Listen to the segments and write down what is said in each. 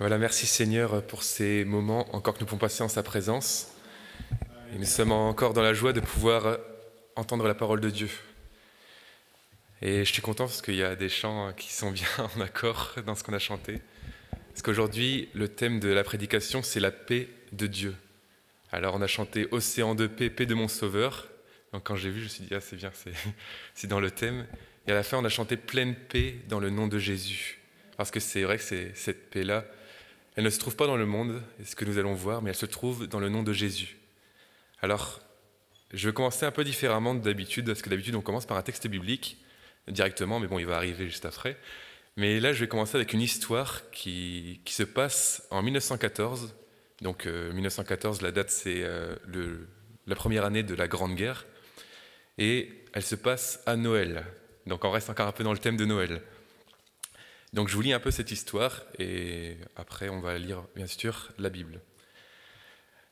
Voilà, merci Seigneur pour ces moments encore que nous pouvons passer en sa présence. Et nous sommes encore dans la joie de pouvoir entendre la parole de Dieu. Et je suis content parce qu'il y a des chants qui sont bien en accord dans ce qu'on a chanté. Parce qu'aujourd'hui, le thème de la prédication, c'est la paix de Dieu. Alors on a chanté « Océan de paix, paix de mon Sauveur ». Donc quand j'ai vu, je me suis dit « Ah, c'est bien, c'est dans le thème ». Et à la fin, on a chanté « Pleine paix dans le nom de Jésus ». Parce que c'est vrai que cette paix-là, elle ne se trouve pas dans le monde, c'est ce que nous allons voir, mais elle se trouve dans le nom de Jésus. Alors, je vais commencer un peu différemment d'habitude, parce que d'habitude, on commence par un texte biblique directement, mais bon, il va arriver juste après. Mais là, je vais commencer avec une histoire qui se passe en 1914. Donc, 1914, la date, c'est la première année de la Grande Guerre. Et elle se passe à Noël. Donc, on reste encore un peu dans le thème de Noël. Donc je vous lis un peu cette histoire et après on va lire bien sûr la Bible.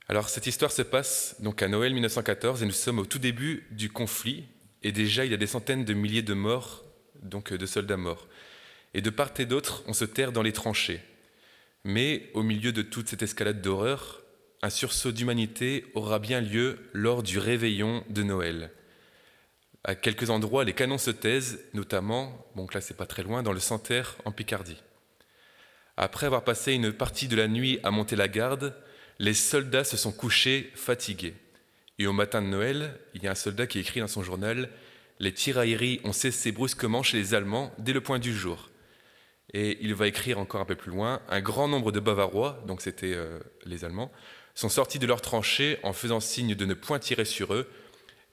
Alors cette histoire se passe donc à Noël 1914 et nous sommes au tout début du conflit et déjà il y a des centaines de milliers de morts, donc de soldats morts. Et de part et d'autre on se terre dans les tranchées. Mais au milieu de toute cette escalade d'horreur, un sursaut d'humanité aura bien lieu lors du réveillon de Noël. À quelques endroits, les canons se taisent, notamment, donc là c'est pas très loin, dans le Santerre en Picardie. Après avoir passé une partie de la nuit à monter la garde, les soldats se sont couchés fatigués. Et au matin de Noël, il y a un soldat qui écrit dans son journal « Les tirailleries ont cessé brusquement chez les Allemands dès le point du jour ». Et il va écrire encore un peu plus loin « Un grand nombre de Bavarois, donc c'était les Allemands, sont sortis de leurs tranchées en faisant signe de ne point tirer sur eux.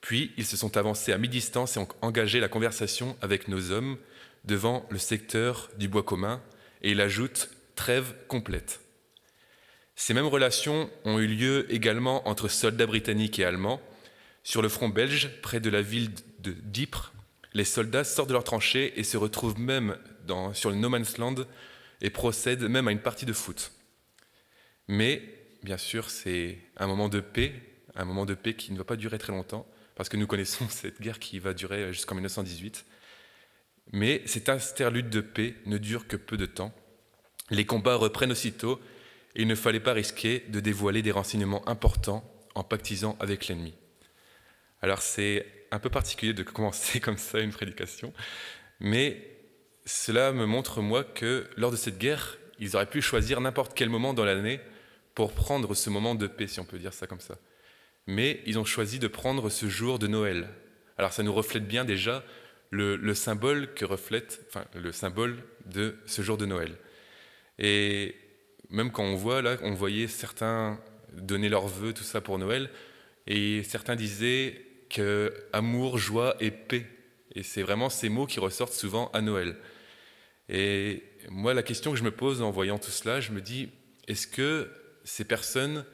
Puis, ils se sont avancés à mi-distance et ont engagé la conversation avec nos hommes devant le secteur du bois commun, et il ajoute « trêve complète ». Ces mêmes relations ont eu lieu également entre soldats britanniques et allemands. Sur le front belge, près de la ville de d'Ypres, les soldats sortent de leurs tranchées et se retrouvent même sur le No Man's Land et procèdent même à une partie de foot. Mais, bien sûr, c'est un moment de paix qui ne va pas durer très longtemps, parce que nous connaissons cette guerre qui va durer jusqu'en 1918. Mais cet interlude de paix ne dure que peu de temps. Les combats reprennent aussitôt et il ne fallait pas risquer de dévoiler des renseignements importants en pactisant avec l'ennemi. Alors c'est un peu particulier de commencer comme ça une prédication, mais cela me montre, moi, que lors de cette guerre, ils auraient pu choisir n'importe quel moment dans l'année pour prendre ce moment de paix, si on peut dire ça comme ça. Mais ils ont choisi de prendre ce jour de Noël. Alors ça nous reflète bien déjà le symbole le symbole de ce jour de Noël. Et même quand on voit là, on voyait certains donner leurs vœux, tout ça pour Noël, et certains disaient que amour, joie et paix. Et c'est vraiment ces mots qui ressortent souvent à Noël. Et moi, la question que je me pose en voyant tout cela, je me dis, est-ce que ces personnes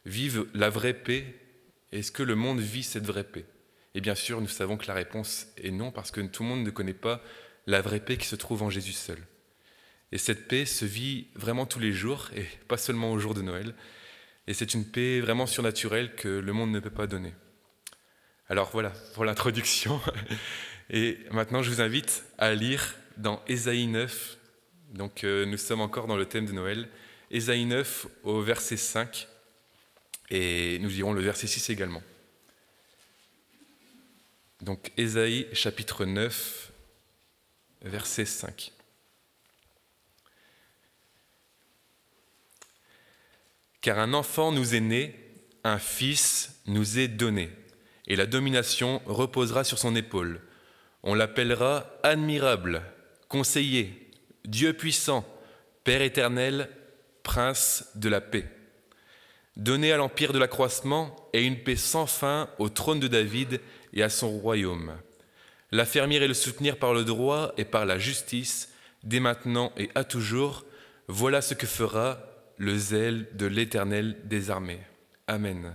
vivent la vraie paix? Est-ce que le monde vit cette vraie paix? Et bien sûr, nous savons que la réponse est non, parce que tout le monde ne connaît pas la vraie paix qui se trouve en Jésus seul. Et cette paix se vit vraiment tous les jours, et pas seulement au jour de Noël. Et c'est une paix vraiment surnaturelle que le monde ne peut pas donner. Alors voilà, pour l'introduction. Et maintenant, je vous invite à lire dans Ésaïe 9. Donc nous sommes encore dans le thème de Noël. Ésaïe 9 au verset 5. Et nous lirons le verset 6 également. Donc Ésaïe chapitre 9, verset 5. Car un enfant nous est né, un fils nous est donné, et la domination reposera sur son épaule. On l'appellera admirable, conseiller, Dieu puissant, Père éternel, prince de la paix. Donner à l'empire de l'accroissement et une paix sans fin au trône de David et à son royaume. L'affermir et le soutenir par le droit et par la justice, dès maintenant et à toujours, voilà ce que fera le zèle de l'Éternel des armées. Amen.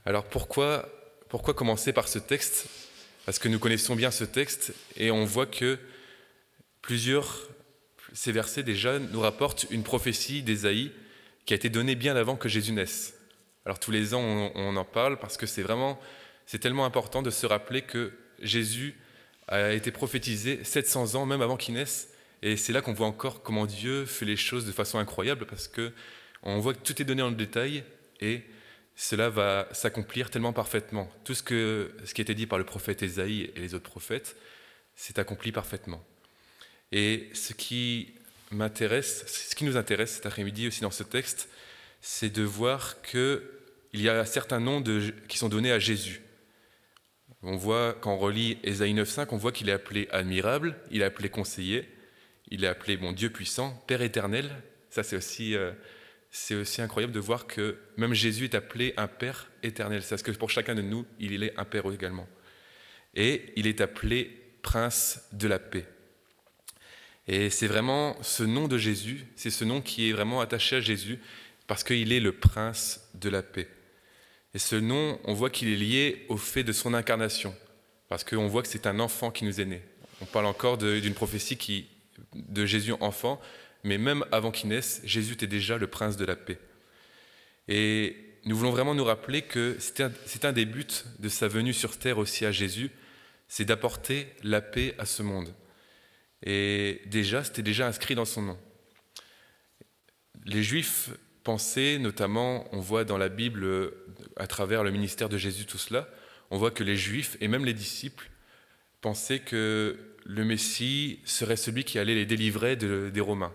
Alors pourquoi commencer par ce texte? Parce que nous connaissons bien ce texte et on voit que ces versets déjà nous rapportent une prophétie d'Ésaïe qui a été donnée bien avant que Jésus naisse. Alors tous les ans on en parle parce que c'est tellement important de se rappeler que Jésus a été prophétisé 700 ans même avant qu'il naisse, Et c'est là qu'on voit encore comment Dieu fait les choses de façon incroyable, parce qu'on voit que tout est donné en détail, et cela va s'accomplir tellement parfaitement. Tout ce qui a été dit par le prophète Ésaïe et les autres prophètes, s'est accompli parfaitement. Et ce qui nous intéresse cet après-midi aussi dans ce texte, c'est de voir qu'il y a certains noms qui sont donnés à Jésus. On voit, quand on relit Ésaïe 9,5, on voit qu'il est appelé admirable, il est appelé conseiller, il est appelé Dieu puissant, Père éternel. Ça, c'est aussi incroyable de voir que même Jésus est appelé un Père éternel. C'est parce que pour chacun de nous, il est un Père également. Et il est appelé Prince de la paix. Et c'est vraiment ce nom de Jésus, c'est ce nom qui est vraiment attaché à Jésus, parce qu'il est le Prince de la paix. Et ce nom, on voit qu'il est lié au fait de son incarnation, parce qu'on voit que c'est un enfant qui nous est né. On parle encore d'une prophétie de Jésus enfant, mais même avant qu'il naisse, Jésus était déjà le Prince de la paix. Et nous voulons vraiment nous rappeler que c'est un des buts de sa venue sur terre aussi à Jésus, c'est d'apporter la paix à ce monde. Et c'était déjà inscrit dans son nom. Les Juifs pensaient, notamment, on voit dans la Bible, à travers le ministère de Jésus, tout cela, on voit que les Juifs et même les disciples pensaient que le Messie serait celui qui allait les délivrer des Romains.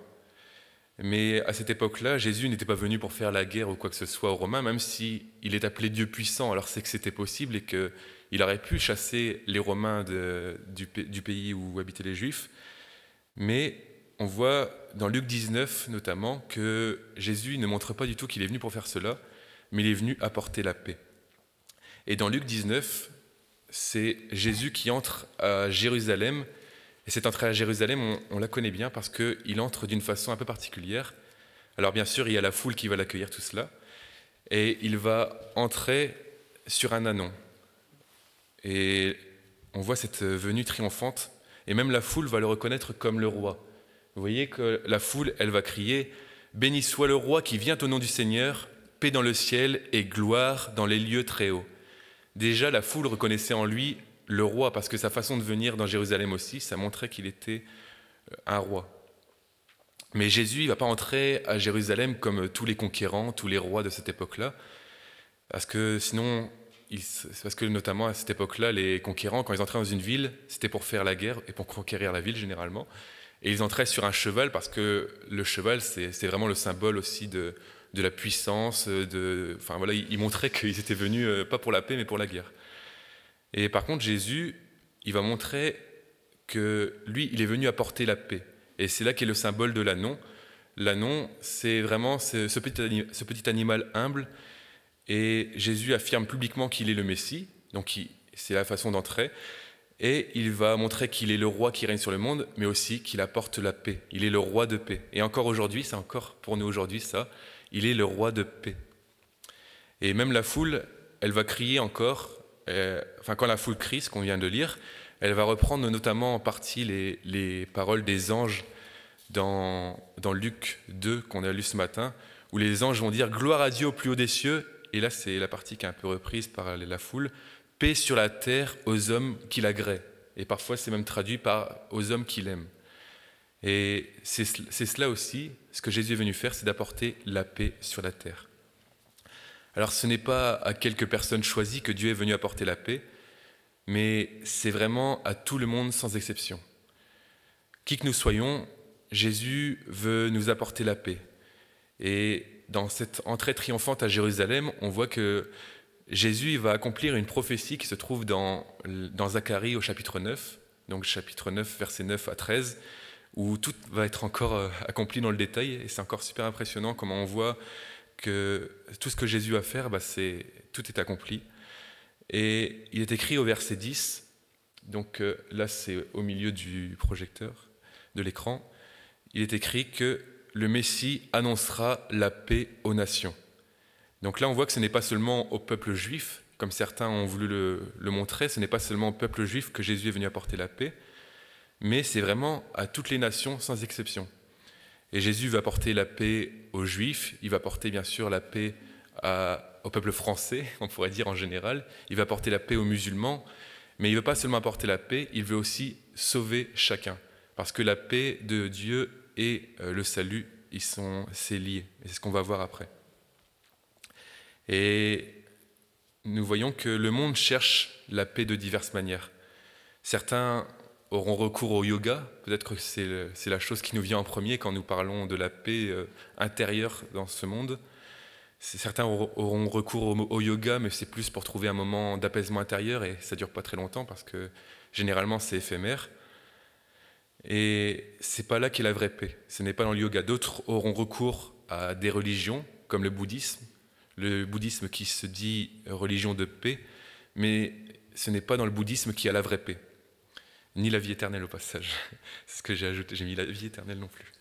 Mais à cette époque-là, Jésus n'était pas venu pour faire la guerre ou quoi que ce soit aux Romains, même s'il est appelé Dieu puissant, alors c'est que c'était possible et qu'il aurait pu chasser les Romains du pays où habitaient les Juifs. Mais on voit dans Luc 19 notamment que Jésus ne montre pas du tout qu'il est venu pour faire cela, mais il est venu apporter la paix. Et dans Luc 19, c'est Jésus qui entre à Jérusalem. Et cette entrée à Jérusalem, on la connaît bien parce qu'il entre d'une façon un peu particulière. Alors bien sûr, il y a la foule qui va l'accueillir, tout cela. Et il va entrer sur un ânon. Et on voit cette venue triomphante. Et même la foule va le reconnaître comme le roi. Vous voyez que la foule, elle va crier « Béni soit le roi qui vient au nom du Seigneur, paix dans le ciel et gloire dans les lieux très hauts. » Déjà, la foule reconnaissait en lui le roi, parce que sa façon de venir dans Jérusalem aussi, ça montrait qu'il était un roi. Mais Jésus, il ne va pas entrer à Jérusalem comme tous les conquérants, tous les rois de cette époque-là, parce que sinon, c'est parce que notamment à cette époque-là, les conquérants, quand ils entraient dans une ville, c'était pour faire la guerre et pour conquérir la ville généralement. Et ils entraient sur un cheval, parce que le cheval, c'est vraiment le symbole aussi de la puissance. Enfin voilà, ils montraient qu'ils étaient venus pas pour la paix, mais pour la guerre. Et par contre, Jésus, il va montrer que lui, il est venu apporter la paix. Et c'est là qu'est le symbole de l'ânon. L'ânon, c'est vraiment ce petit animal humble. Et Jésus affirme publiquement qu'il est le Messie. Donc c'est la façon d'entrer. Et il va montrer qu'il est le roi qui règne sur le monde, mais aussi qu'il apporte la paix. Il est le roi de paix. Et encore aujourd'hui, c'est encore pour nous aujourd'hui ça, il est le roi de paix. Et même la foule, elle va crier encore. Quand la foule crie, ce qu'on vient de lire, elle va reprendre notamment en partie les paroles des anges dans Luc 2 qu'on a lu ce matin, où les anges vont dire « Gloire à Dieu au plus haut des cieux ». Et là, c'est la partie qui est un peu reprise par la foule. « Paix sur la terre aux hommes qui l'agréent ». Et parfois, c'est même traduit par « aux hommes qui l'aiment ». Et c'est cela aussi, ce que Jésus est venu faire, c'est d'apporter la paix sur la terre. Alors ce n'est pas à quelques personnes choisies que Dieu est venu apporter la paix, mais c'est vraiment à tout le monde sans exception. Qui que nous soyons, Jésus veut nous apporter la paix. Et dans cette entrée triomphante à Jérusalem, on voit que Jésus va accomplir une prophétie qui se trouve dans Zacharie au chapitre 9, donc chapitre 9, versets 9 à 13, où tout va être encore accompli dans le détail, et c'est encore super impressionnant comment on voit que tout ce que Jésus va faire, tout est accompli. Et il est écrit au verset 10, donc là c'est au milieu du projecteur, de l'écran, il est écrit que le Messie annoncera la paix aux nations. Donc là on voit que ce n'est pas seulement au peuple juif, comme certains ont voulu le montrer, ce n'est pas seulement au peuple juif que Jésus est venu apporter la paix, mais c'est vraiment à toutes les nations sans exception. Et Jésus va apporter la paix aux Juifs, il va apporter bien sûr la paix au peuple français, on pourrait dire en général, il va apporter la paix aux musulmans, mais il ne veut pas seulement apporter la paix, il veut aussi sauver chacun. Parce que la paix de Dieu et le salut, c'est lié. Et c'est ce qu'on va voir après. Et nous voyons que le monde cherche la paix de diverses manières. Certains auront recours au yoga. Peut-être que c'est la chose qui nous vient en premier quand nous parlons de la paix intérieure dans ce monde. Certains auront recours au yoga, mais c'est plus pour trouver un moment d'apaisement intérieur et ça ne dure pas très longtemps parce que généralement c'est éphémère. Et c'est pas là qu'est la vraie paix. Ce n'est pas dans le yoga. D'autres auront recours à des religions comme le bouddhisme qui se dit religion de paix, mais ce n'est pas dans le bouddhisme qu'il y a la vraie paix, ni la vie éternelle au passage. C'est ce que j'ai ajouté, j'ai mis la vie éternelle non plus.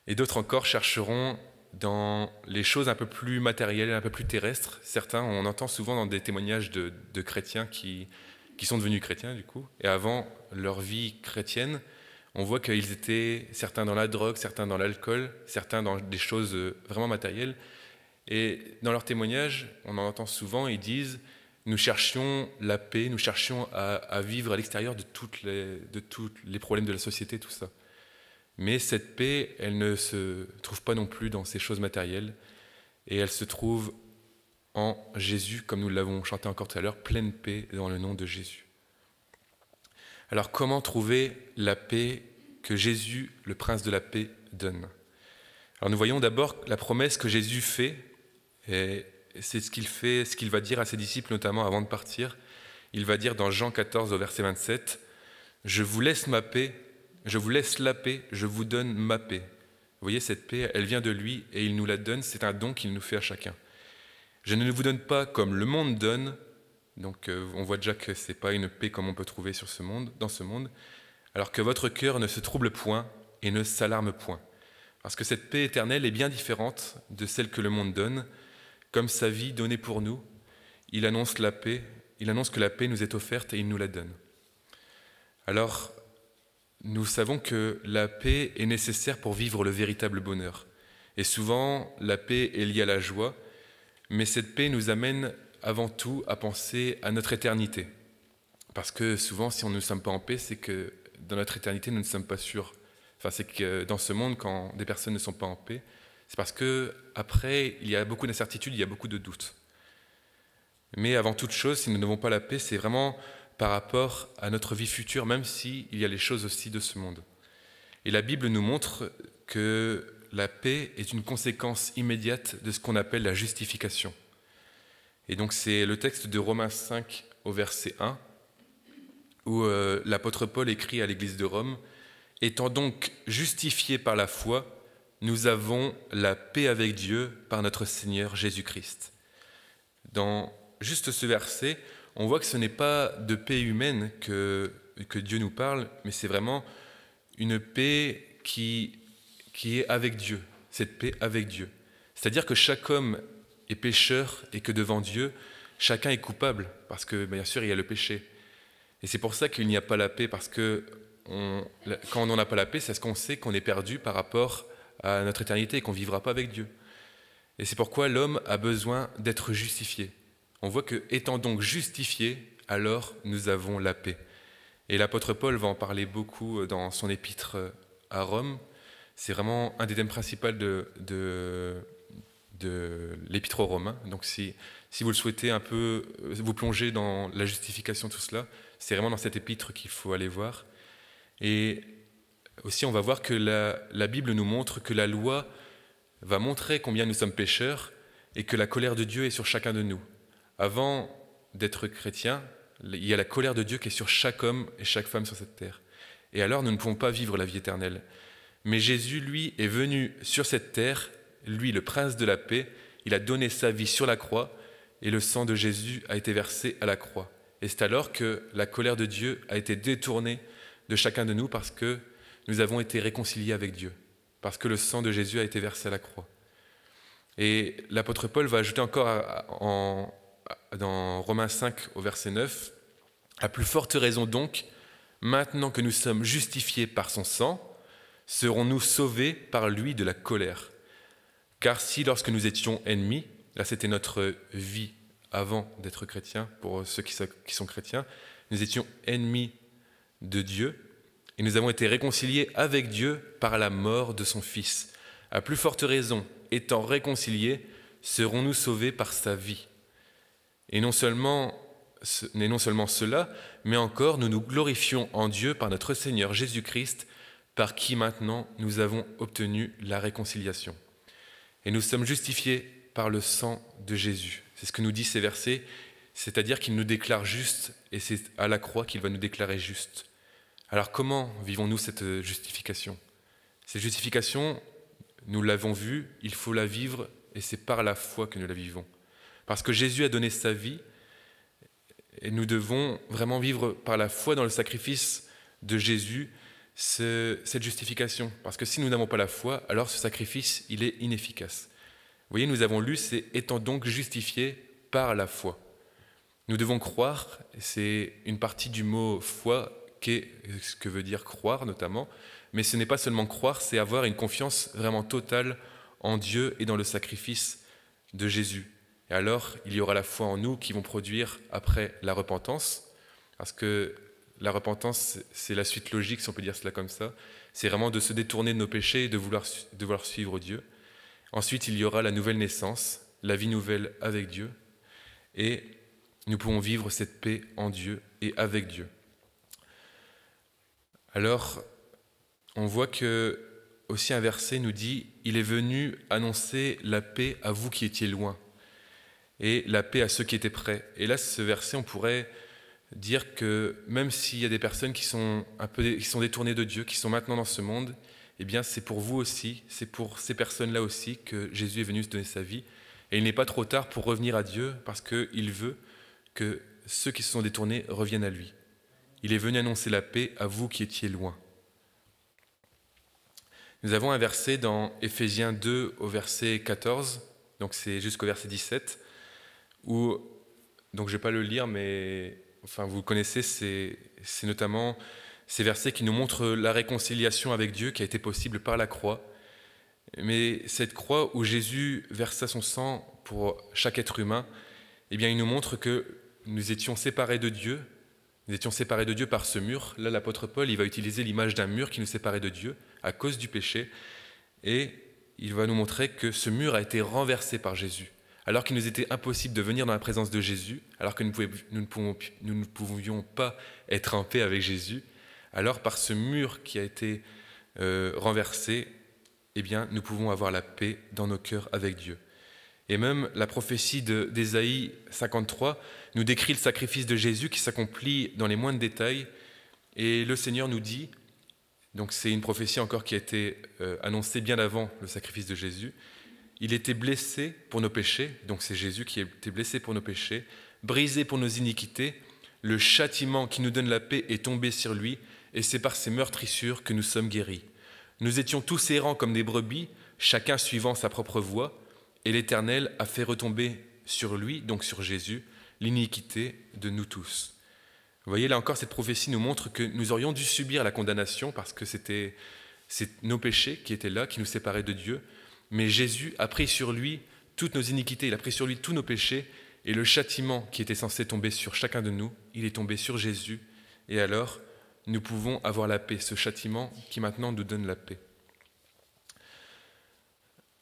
Et d'autres encore chercheront dans les choses un peu plus matérielles, un peu plus terrestres. Certains, on entend souvent dans des témoignages de chrétiens qui sont devenus chrétiens du coup, et avant leur vie chrétienne, on voit qu'ils étaient certains dans la drogue, certains dans l'alcool, certains dans des choses vraiment matérielles. Et dans leurs témoignages, on en entend souvent, ils disent « Nous cherchions la paix, nous cherchions à vivre à l'extérieur de tous les problèmes de la société, tout ça. » Mais cette paix, elle ne se trouve pas non plus dans ces choses matérielles, et elle se trouve en Jésus, comme nous l'avons chanté encore tout à l'heure, pleine paix dans le nom de Jésus. Alors comment trouver la paix que Jésus, le prince de la paix, donne? Alors nous voyons d'abord la promesse que Jésus fait, et c'est ce qu'il va dire à ses disciples notamment avant de partir. Il va dire dans Jean 14 au verset 27, « Je vous laisse ma paix, je vous laisse la paix, je vous donne ma paix. » Vous voyez, cette paix, elle vient de lui et il nous la donne, c'est un don qu'il nous fait à chacun. « Je ne vous donne pas comme le monde donne. » Donc on voit déjà que ce n'est pas une paix comme on peut trouver dans ce monde. « Alors que votre cœur ne se trouble point et ne s'alarme point. » Parce que cette paix éternelle est bien différente de celle que le monde donne. Comme sa vie donnée pour nous, il annonce que la paix nous est offerte et il nous la donne. Alors, nous savons que la paix est nécessaire pour vivre le véritable bonheur. Et souvent, la paix est liée à la joie, mais cette paix nous amène avant tout à penser à notre éternité. Parce que souvent, si on ne sommes pas en paix, c'est que dans notre éternité, nous ne sommes pas sûrs. Enfin, c'est que dans ce monde, quand des personnes ne sont pas en paix, c'est parce qu'après, il y a beaucoup d'incertitudes, il y a beaucoup de doutes. Mais avant toute chose, si nous n'avons pas la paix, c'est vraiment par rapport à notre vie future, même s'il y a les choses aussi de ce monde. Et la Bible nous montre que la paix est une conséquence immédiate de ce qu'on appelle la justification. Et donc c'est le texte de Romains 5 au verset 1, où l'apôtre Paul écrit à l'église de Rome, « Étant donc justifiés par la foi, nous avons la paix avec Dieu par notre Seigneur Jésus-Christ. » Dans juste ce verset, on voit que ce n'est pas de paix humaine que Dieu nous parle, mais c'est vraiment une paix qui est avec Dieu, cette paix avec Dieu. C'est-à-dire que chaque homme est pécheur et que devant Dieu, chacun est coupable, parce que bien sûr il y a le péché. Et c'est pour ça qu'il n'y a pas la paix, parce que quand on n'a pas la paix, c'est parce qu'on sait qu'on est perdu par rapport à notre éternité et qu'on ne vivra pas avec Dieu. Et c'est pourquoi l'homme a besoin d'être justifié. On voit que, étant donc justifié, alors nous avons la paix. Et l'apôtre Paul va en parler beaucoup dans son épître à Rome. C'est vraiment un des thèmes principaux de l'épître aux Romains. Donc si vous le souhaitez un peu vous plonger dans la justification, tout cela, c'est vraiment dans cet épître qu'il faut aller voir. Et aussi, on va voir que la Bible nous montre que la loi va montrer combien nous sommes pécheurs et que la colère de Dieu est sur chacun de nous. Avant d'être chrétien, il y a la colère de Dieu qui est sur chaque homme et chaque femme sur cette terre. Et alors, nous ne pouvons pas vivre la vie éternelle. Mais Jésus, lui, est venu sur cette terre, lui, le prince de la paix, il a donné sa vie sur la croix et le sang de Jésus a été versé à la croix. Et c'est alors que la colère de Dieu a été détournée de chacun de nous parce que nous avons été réconciliés avec Dieu, parce que le sang de Jésus a été versé à la croix. Et l'apôtre Paul va ajouter encore dans Romains 5 au verset 9, « À plus forte raison donc, maintenant que nous sommes justifiés par son sang, serons-nous sauvés par lui de la colère. Car si lorsque nous étions ennemis, là c'était notre vie avant d'être chrétiens, pour ceux qui sont chrétiens, nous étions ennemis de Dieu, Et nous avons été réconciliés avec Dieu par la mort de son Fils. À plus forte raison, étant réconciliés, serons-nous sauvés par sa vie. Et non seulement cela, mais encore nous nous glorifions en Dieu par notre Seigneur Jésus-Christ, par qui maintenant nous avons obtenu la réconciliation. Et nous sommes justifiés par le sang de Jésus. C'est ce que nous disent ces versets, c'est-à-dire qu'il nous déclare justes, et c'est à la croix qu'il va nous déclarer justes. Alors comment vivons-nous cette justification? Cette justification, nous l'avons vu, il faut la vivre, et c'est par la foi que nous la vivons. Parce que Jésus a donné sa vie, et nous devons vraiment vivre par la foi dans le sacrifice de Jésus, cette justification. Parce que si nous n'avons pas la foi, alors ce sacrifice, il est inefficace. Vous voyez, nous avons lu, c'est « étant donc justifiés par la foi ». Nous devons croire, c'est une partie du mot « foi » qu'est ce que veut dire croire notamment, mais ce n'est pas seulement croire, c'est avoir une confiance vraiment totale en Dieu et dans le sacrifice de Jésus. Et alors, il y aura la foi en nous qui vont produire après la repentance, parce que la repentance, c'est la suite logique, si on peut dire cela comme ça. C'est vraiment de se détourner de nos péchés et de vouloir suivre Dieu. Ensuite, il y aura la nouvelle naissance, la vie nouvelle avec Dieu, et nous pouvons vivre cette paix en Dieu et avec Dieu. Alors, on voit que aussi un verset nous dit « Il est venu annoncer la paix à vous qui étiez loin, et la paix à ceux qui étaient près. » Et là, ce verset, on pourrait dire que même s'il y a des personnes qui sont détournées de Dieu, qui sont maintenant dans ce monde, eh bien c'est pour vous aussi, c'est pour ces personnes-là aussi que Jésus est venu se donner sa vie. Et il n'est pas trop tard pour revenir à Dieu, parce qu'il veut que ceux qui se sont détournés reviennent à lui. Il est venu annoncer la paix à vous qui étiez loin. Nous avons un verset dans Éphésiens 2 au verset 14, donc c'est jusqu'au verset 17, où, donc je ne vais pas le lire, mais enfin, vous connaissez, c'est notamment ces versets qui nous montrent la réconciliation avec Dieu qui a été possible par la croix. Mais cette croix où Jésus versa son sang pour chaque être humain, eh bien, il nous montre que nous étions séparés de Dieu. Nous étions séparés de Dieu par ce mur. Là, l'apôtre Paul, il va utiliser l'image d'un mur qui nous séparait de Dieu à cause du péché. Et il va nous montrer que ce mur a été renversé par Jésus. Alors qu'il nous était impossible de venir dans la présence de Jésus, alors que nous ne pouvions pas être en paix avec Jésus, alors par ce mur qui a été renversé, eh bien, nous pouvons avoir la paix dans nos cœurs avec Dieu. Et même la prophétie d'Ésaïe 53 nous décrit le sacrifice de Jésus qui s'accomplit dans les moindres détails. Et le Seigneur nous dit, donc c'est une prophétie encore qui a été annoncée bien avant le sacrifice de Jésus, il était blessé pour nos péchés, donc c'est Jésus qui a été blessé pour nos péchés, brisé pour nos iniquités, le châtiment qui nous donne la paix est tombé sur lui, et c'est par ses meurtrissures que nous sommes guéris. Nous étions tous errants comme des brebis, chacun suivant sa propre voie, et l'Éternel a fait retomber sur lui, donc sur Jésus, l'iniquité de nous tous. Vous voyez, là encore, cette prophétie nous montre que nous aurions dû subir la condamnation parce que c'est nos péchés qui étaient là, qui nous séparaient de Dieu. Mais Jésus a pris sur lui toutes nos iniquités, il a pris sur lui tous nos péchés, et le châtiment qui était censé tomber sur chacun de nous, il est tombé sur Jésus. Et alors, nous pouvons avoir la paix, ce châtiment qui maintenant nous donne la paix.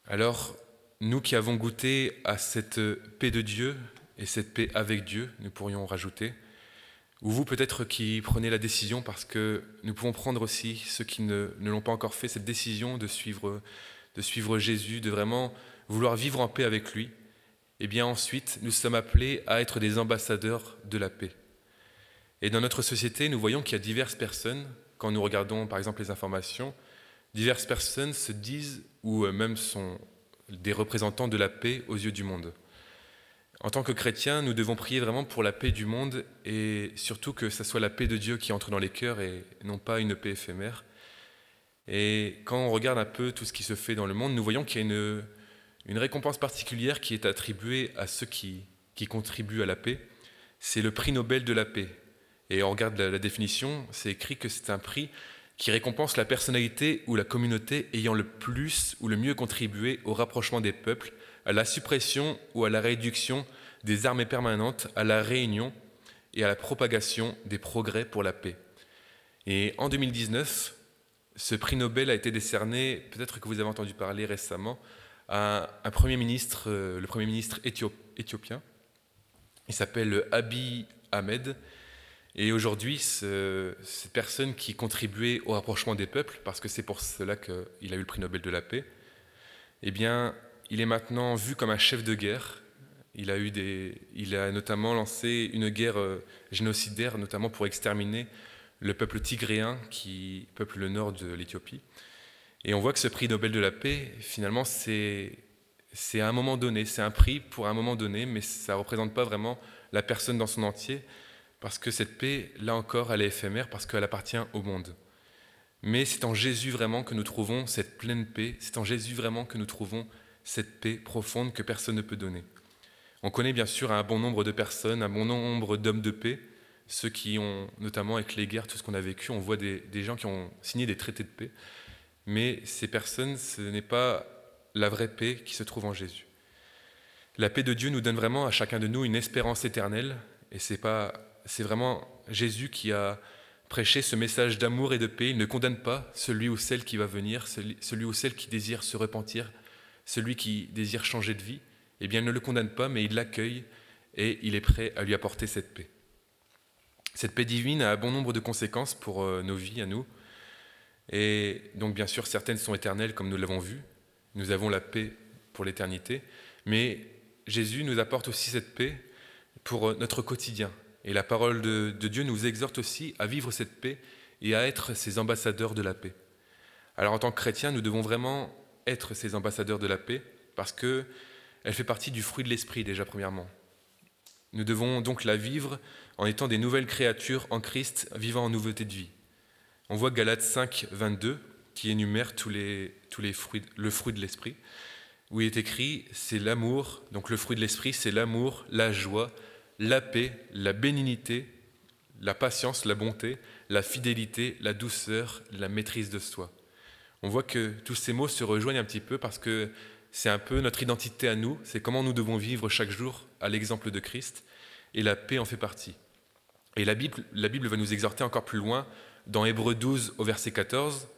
Alors, nous qui avons goûté à cette paix de Dieu et cette paix avec Dieu, nous pourrions rajouter, ou vous peut-être qui prenez la décision, parce que nous pouvons prendre aussi, ceux qui ne l'ont pas encore fait, cette décision de suivre Jésus, de vraiment vouloir vivre en paix avec lui, et bien ensuite, nous sommes appelés à être des ambassadeurs de la paix. Et dans notre société, nous voyons qu'il y a diverses personnes, quand nous regardons par exemple les informations, diverses personnes se disent, ou même sont des représentants de la paix aux yeux du monde. En tant que chrétiens, nous devons prier vraiment pour la paix du monde, et surtout que ce soit la paix de Dieu qui entre dans les cœurs et non pas une paix éphémère. Et quand on regarde un peu tout ce qui se fait dans le monde, nous voyons qu'il y a une récompense particulière qui est attribuée à ceux qui contribuent à la paix. C'est le prix Nobel de la paix. Et on regarde la définition, c'est écrit que c'est un prix qui récompense la personnalité ou la communauté ayant le plus ou le mieux contribué au rapprochement des peuples, à la suppression ou à la réduction des armées permanentes, à la réunion et à la propagation des progrès pour la paix. Et en 2019, ce prix Nobel a été décerné, peut-être que vous avez entendu parler récemment, à un Premier ministre, le Premier ministre éthiopien. Il s'appelle Abiy Ahmed. Et aujourd'hui, cette personne qui contribuait au rapprochement des peuples, parce que c'est pour cela qu'il a eu le prix Nobel de la paix, eh bien, il est maintenant vu comme un chef de guerre. Il a notamment lancé une guerre génocidaire, notamment pour exterminer le peuple tigréen qui peuple le nord de l'Éthiopie. Et on voit que ce prix Nobel de la paix, finalement, c'est à un moment donné, c'est un prix pour un moment donné, mais ça ne représente pas vraiment la personne dans son entier, parce que cette paix, là encore, elle est éphémère, parce qu'elle appartient au monde. Mais c'est en Jésus vraiment que nous trouvons cette pleine paix, c'est en Jésus vraiment que nous trouvons cette paix profonde que personne ne peut donner. On connaît bien sûr un bon nombre de personnes, un bon nombre d'hommes de paix, ceux qui ont, notamment avec les guerres, tout ce qu'on a vécu, on voit des gens qui ont signé des traités de paix, mais ces personnes, ce n'est pas la vraie paix qui se trouve en Jésus. La paix de Dieu nous donne vraiment à chacun de nous une espérance éternelle, et c'est vraiment Jésus qui a prêché ce message d'amour et de paix. Il ne condamne pas celui ou celle qui va venir, celui ou celle qui désire se repentir, celui qui désire changer de vie. Eh bien, il ne le condamne pas, mais il l'accueille et il est prêt à lui apporter cette paix. Cette paix divine a un bon nombre de conséquences pour nos vies, à nous. Et donc, bien sûr, certaines sont éternelles, comme nous l'avons vu. Nous avons la paix pour l'éternité. Mais Jésus nous apporte aussi cette paix pour notre quotidien. Et la parole de Dieu nous exhorte aussi à vivre cette paix et à être ces ambassadeurs de la paix. Alors, en tant que chrétiens, nous devons vraiment être ces ambassadeurs de la paix parce que elle fait partie du fruit de l'esprit déjà premièrement. Nous devons donc la vivre en étant des nouvelles créatures en Christ, vivant en nouveauté de vie. On voit Galates 5, 22 qui énumère le fruit de l'esprit, où il est écrit, c'est l'amour, donc le fruit de l'esprit, c'est l'amour, la joie, la paix, la bénignité, la patience, la bonté, la fidélité, la douceur, la maîtrise de soi. On voit que tous ces mots se rejoignent un petit peu parce que c'est un peu notre identité à nous, c'est comment nous devons vivre chaque jour à l'exemple de Christ, et la paix en fait partie. Et la Bible va nous exhorter encore plus loin, dans Hébreux 12 au verset 14,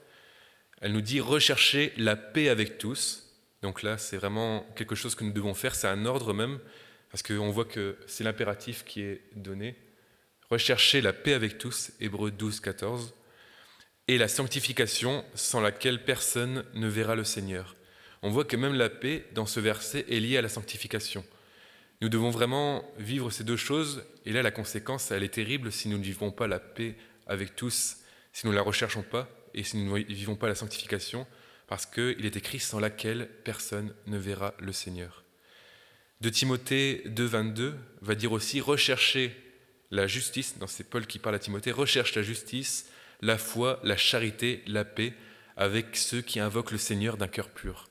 elle nous dit « Recherchez la paix avec tous ». Donc là, c'est vraiment quelque chose que nous devons faire, c'est un ordre même, parce qu'on voit que c'est l'impératif qui est donné. « Recherchez la paix avec tous », Hébreux 12, 14, et la sanctification sans laquelle personne ne verra le Seigneur. On voit que même la paix, dans ce verset, est liée à la sanctification. Nous devons vraiment vivre ces deux choses, et là, la conséquence, elle est terrible si nous ne vivons pas la paix avec tous, si nous ne la recherchons pas, et si nous ne vivons pas la sanctification, parce qu'il est écrit sans laquelle personne ne verra le Seigneur. De Timothée 2, 22 va dire aussi « Recherchez la justice », c'est Paul qui parle à Timothée, « Recherche la justice, la foi, la charité, la paix, avec ceux qui invoquent le Seigneur d'un cœur pur. »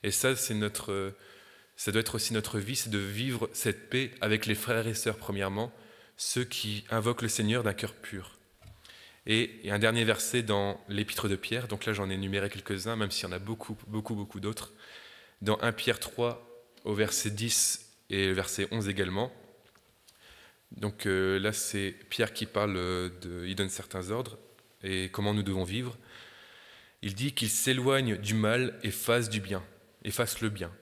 Et ça doit être aussi notre vie, c'est de vivre cette paix avec les frères et sœurs, premièrement, ceux qui invoquent le Seigneur d'un cœur pur. Et un dernier verset dans l'épître de Pierre, donc là j'en ai énuméré quelques-uns, même s'il y en a beaucoup d'autres, dans 1 Pierre 3, au verset 10 et verset 11 également. Donc là c'est Pierre qui parle, il donne certains ordres et comment nous devons vivre. Il dit qu'il s'éloigne du mal et fasse le bien,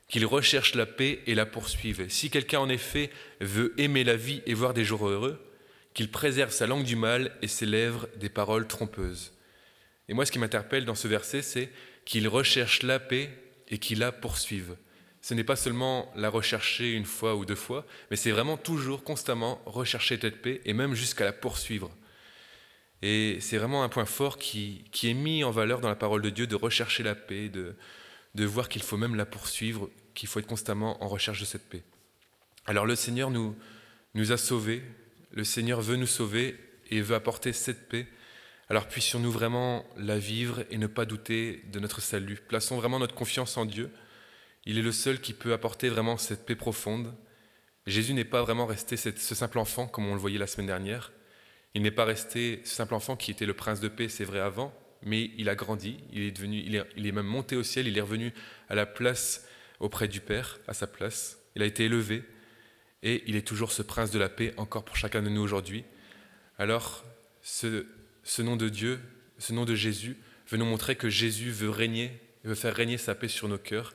qu'il recherche la paix et la poursuive. Si quelqu'un en effet veut aimer la vie et voir des jours heureux, qu'il préserve sa langue du mal et ses lèvres des paroles trompeuses. Et moi, ce qui m'interpelle dans ce verset, c'est qu'il recherche la paix et qu'il la poursuive. Ce n'est pas seulement la rechercher une fois ou deux fois, mais c'est vraiment toujours, constamment, rechercher cette paix et même jusqu'à la poursuivre. Et c'est vraiment un point fort qui est mis en valeur dans la parole de Dieu, de rechercher la paix, de voir qu'il faut même la poursuivre, qu'il faut être constamment en recherche de cette paix. Alors le Seigneur nous a sauvés, le Seigneur veut nous sauver et veut apporter cette paix. Alors puissions-nous vraiment la vivre et ne pas douter de notre salut. Plaçons vraiment notre confiance en Dieu. Il est le seul qui peut apporter vraiment cette paix profonde. Jésus n'est pas vraiment resté ce simple enfant comme on le voyait la semaine dernière. Il n'est pas resté ce simple enfant qui était le prince de paix, c'est vrai avant, mais il a grandi, il est même monté au ciel, il est revenu à la place auprès du Père, à sa place. Il a été élevé et il est toujours ce prince de la paix encore pour chacun de nous aujourd'hui. Alors, ce ce nom de Dieu, ce nom de Jésus, veut nous montrer que Jésus veut régner, veut faire régner sa paix sur nos cœurs,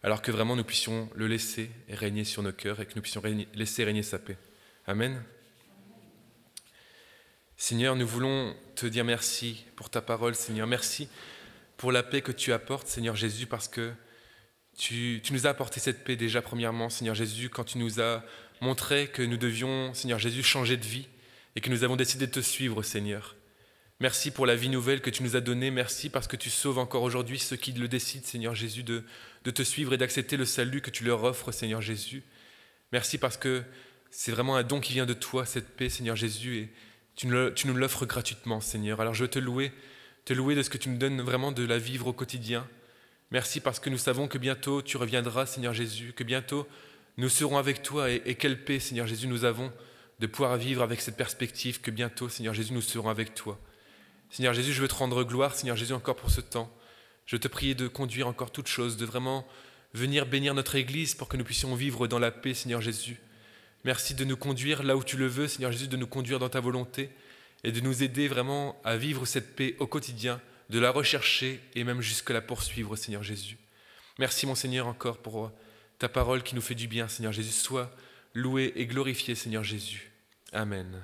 alors que vraiment nous puissions le laisser régner sur nos cœurs et que nous puissions laisser régner sa paix. Amen. Seigneur, nous voulons te dire merci pour ta parole, Seigneur. Merci pour la paix que tu apportes, Seigneur Jésus, parce que tu nous as apporté cette paix déjà premièrement, Seigneur Jésus, quand tu nous as montré que nous devions, Seigneur Jésus, changer de vie et que nous avons décidé de te suivre, Seigneur. Merci pour la vie nouvelle que tu nous as donnée. Merci parce que tu sauves encore aujourd'hui ceux qui le décident, Seigneur Jésus, de te suivre et d'accepter le salut que tu leur offres, Seigneur Jésus. Merci parce que c'est vraiment un don qui vient de toi, cette paix, Seigneur Jésus, et tu nous l'offres gratuitement, Seigneur. Alors je veux te louer de ce que tu me donnes vraiment de la vivre au quotidien. Merci parce que nous savons que bientôt tu reviendras, Seigneur Jésus, que bientôt nous serons avec toi et quelle paix, Seigneur Jésus, nous avons de pouvoir vivre avec cette perspective que bientôt, Seigneur Jésus, nous serons avec toi. Seigneur Jésus, je veux te rendre gloire, Seigneur Jésus, encore pour ce temps. Je veux te prier de conduire encore toutes choses, de vraiment venir bénir notre Église pour que nous puissions vivre dans la paix, Seigneur Jésus. Merci de nous conduire là où tu le veux, Seigneur Jésus, de nous conduire dans ta volonté et de nous aider vraiment à vivre cette paix au quotidien, de la rechercher et même jusqu'à la poursuivre, Seigneur Jésus. Merci, mon Seigneur, encore pour ta parole qui nous fait du bien, Seigneur Jésus. Sois loué et glorifié, Seigneur Jésus. Amen.